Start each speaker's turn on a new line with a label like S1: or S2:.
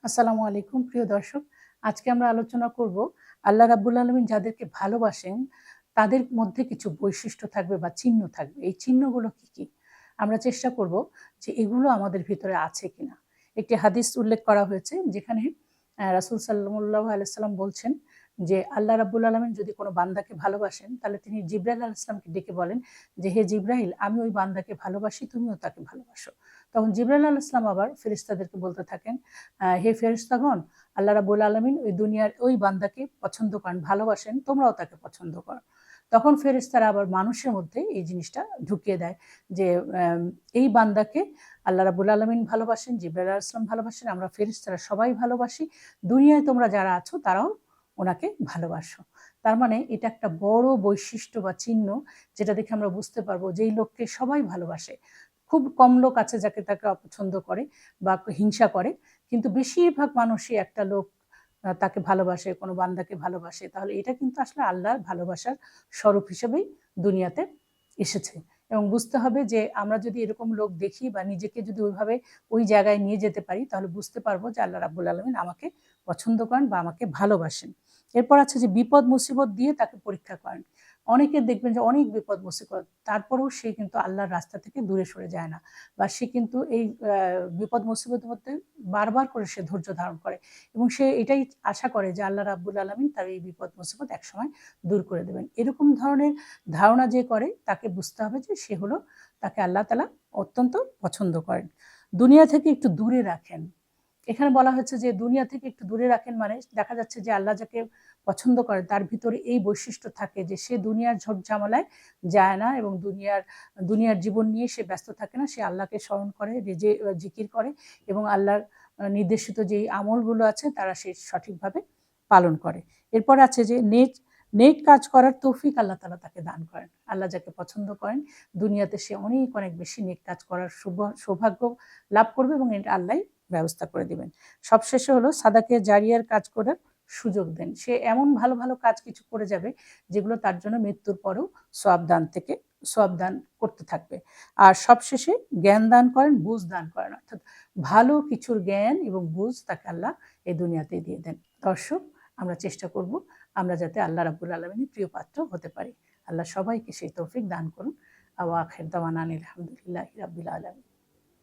S1: আসসালামু আলাইকুম প্রিয় দর্শক। আজকে আমরা আলোচনা করব আল্লাহ রাব্বুল আলামিন যাদেরকে ভালোবাসেন তাদের মধ্যে কিছু বৈশিষ্ট্য থাকবে বা চিহ্ন থাকবে। এই চিহ্নগুলো কি, কি? আমরা চেষ্টা করব যে এগুলো আমাদের ভিতরে আছে কিনা। একটি হাদিস উল্লেখ করা হয়েছে যেখানে রাসূল সাল্লাল্লাহু আলাইহি সাল্লাম বলছেন যে আল্লাহ রাব্বুল আলামিন যদি কোনো বান্দাকে ভালোবাসেন তাহলে তিনি জিবরাইল আলাইহিস সালামকে ডেকে বলেন যে, "হে জিবরাইল, আমি ওই বান্দাকে ভালোবাসি, তুমিও তাকে ভালোবাসো।" তখন জিবরাইল আলাইহিস সালাম আবার ফেরেশতাদেরকে বলতে থাকেন, হে ফেরেশতাগণ, আল্লাহ রাব্বুল আলামিন ওই দুনিয়ার ওই বান্দাকে পছন্দ করেন, ভালোবাসেন, তোমরাও তাকে পছন্দ করো। তখন ফেরেশতারা আবার মানুষের মধ্যে এই জিনিসটা ঢুকিয়ে দেয় যে এই বান্দাকে আল্লাহ রাব্বুল আলামিন ভালোবাসেন, জিবরাইল আলাইহিস সালাম ভালোবাসেন, আমরা ফেরেশতারা সবাই ভালোবাসি। দুনিয়ায় তোমরা যারা আছো তারাও ওনাকে ভালোবাসো। তার মানে এটা একটা বড় বৈশিষ্ট্য বা চিহ্ন যেটা দেখে আমরা বুঝতে পারবো যে এই লোককে সবাই ভালোবাসে। খুব কম লোক আছে যাকে তাকে অপছন্দ করে বা হিংসা করে। কিন্তু বেশিরভাগ মানুষই একটা লোক তাকে ভালোবাসে, কোনো বান্দাকে ভালোবাসে। তাহলে এটা কিন্তু আসলে আল্লাহর ভালোবাসার স্বরূপ হিসেবেই দুনিয়াতে এসেছে। এবং বুঝতে হবে যে আমরা যদি এরকম লোক দেখি বা নিজেকে যদি ওইভাবে ওই জায়গায় নিয়ে যেতে পারি তাহলে বুঝতে পারবো যে আল্লাহ রাব্বুল আলামিন আমাকে পছন্দ করেন বা আমাকে ভালোবাসেন। এরপর আছে যে বিপদ মুসিবত দিয়ে তাকে পরীক্ষা করেন। অনেকের দেখবেন যে অনেক বিপদ মুসিবত, তারপরেও সে কিন্তু আল্লাহর রাস্তা থেকে দূরে সরে যায় না। বা সে কিন্তু এই বিপদ মুসিবতের মধ্যে বারবার করে সে ধৈর্য ধারণ করে এবং সে এটাই আশা করে যে আল্লাহ রাব্বুল আলামিন তার এই বিপদ মুসিবত একসময় দূর করে দেবেন। এরকম ধরনের ধারণা যে করে তাকে বুঝতে হবে যে সে হলো তাকে আল্লাহ তাআলা অত্যন্ত পছন্দ করেন। দুনিয়া থেকে একটু দূরে রাখেন। এখানে বলা হয়েছে যে দুনিয়া থেকে একটু দূরে রাখেন মানে দেখা যাচ্ছে যে আল্লাহ যাকে পছন্দ করেন তার ভিতরে এই বৈশিষ্ট্য থাকে যে সে দুনিয়ার ঝোট-ঝামেলায় যায় না এবং দুনিয়ার জীবন নিয়ে সে ব্যস্ত থাকে না। সে আল্লাহকে স্মরণ করে, জিকির করে এবং আল্লাহর নির্দেশিত যেই আমলগুলো আছে তারা সে সঠিকভাবে পালন করে। এরপর আছে যে নেক কাজ করার তৌফিক আল্লাহ তাআলা তাকে দান করেন। আল্লাহ যাকে পছন্দ করেন দুনিয়াতে সে অনেক, অনেক বেশি নেক কাজ করার সৌভাগ্য লাভ করবে এবং এটা আল্লাহই ব্যবস্থা করে দিবেন। সবশেষে হলো সাদাকে জারিয়ার কাজ করার সুযোগ দেন। সে এমন ভালো, ভালো কাজ কিছু করে যাবে যেগুলো তার জন্য মৃত্যুর পরেও সওয়াব দান করতে থাকবে। আর সবশেষে জ্ঞান দান করেন, বুঝ দান করেন। অর্থাৎ ভালো কিছুর জ্ঞান এবং বুঝ তাকে আল্লাহ এই দুনিয়াতেই দিয়ে দেন। দর্শক, আমরা চেষ্টা করব আমরা যাতে আল্লাহ রাব্বুল আলামিনের প্রিয় পাত্র হতে পারি। আল্লাহ সবাইকে সেই তৌফিক দান করুন। ওয়া আখির দাওয়ানা আনিল হামদুলিল্লাহি রাব্বিল আলামিন।